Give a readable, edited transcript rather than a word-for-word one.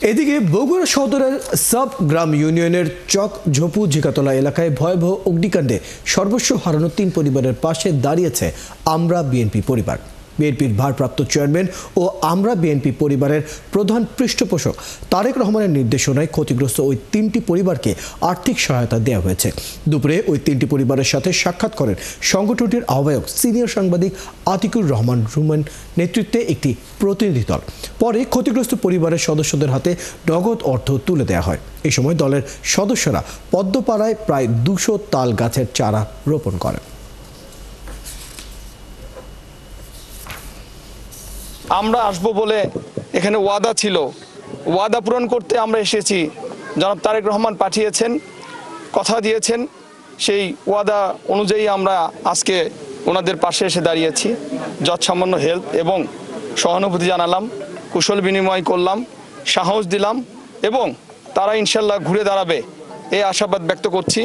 এদিকে বগুড়া সদরের সাব গ্রাম ইউনিয়নের চক ঝোপু ঝিকাতলা এলাকায় ভয়াবহ অগ্নিকাণ্ডে সর্বস্ব হারানো 3 পরিবারের পাশে দাঁড়িয়েছে আমরা বিএনপি পরিবার। বিএনপির ভারপ্রাপ্ত চেয়ারম্যান ও আমরা বিএনপি পরিবারের প্রধান পৃষ্ঠপোষক তারেক রহমানের নির্দেশনায় ক্ষতিগ্রস্ত ওই 3টি পরিবারকে আর্থিক সহায়তা দেওয়া হয়েছে। দুপুরে ওই 3টি পরিবারের সাথে সাক্ষাৎ করেন সংগঠনটির আহ্বায়ক সিনিয়র সাংবাদিক আতিকুর রহমান রুমেন নেতৃত্বে একটি প্রতিনিধি দল। পরে ক্ষতিগ্রস্ত পরিবারের সদস্যদের হাতে নগদ অর্থ তুলে দেওয়া হয়। এই সময় দলের সদস্যরা পদ্মপাড়ায় প্রায় 200 তাল গাছের চারা রোপণ করেন। আমরা আসবো বলে এখানে ওয়াদা ছিল, ওয়াদা পূরণ করতে আমরা এসেছি। জনাব তারেক রহমান পাঠিয়েছেন, কথা দিয়েছেন, সেই ওয়াদা অনুযায়ী আমরা আজকে ওনাদের পাশে এসে দাঁড়িয়েছি। যৎসামান্য হেল্প এবং সহানুভূতি জানালাম, কুশল বিনিময় করলাম, সাহস দিলাম এবং তারা ইনশাল্লাহ ঘুরে দাঁড়াবে এই আশাবাদ ব্যক্ত করছি।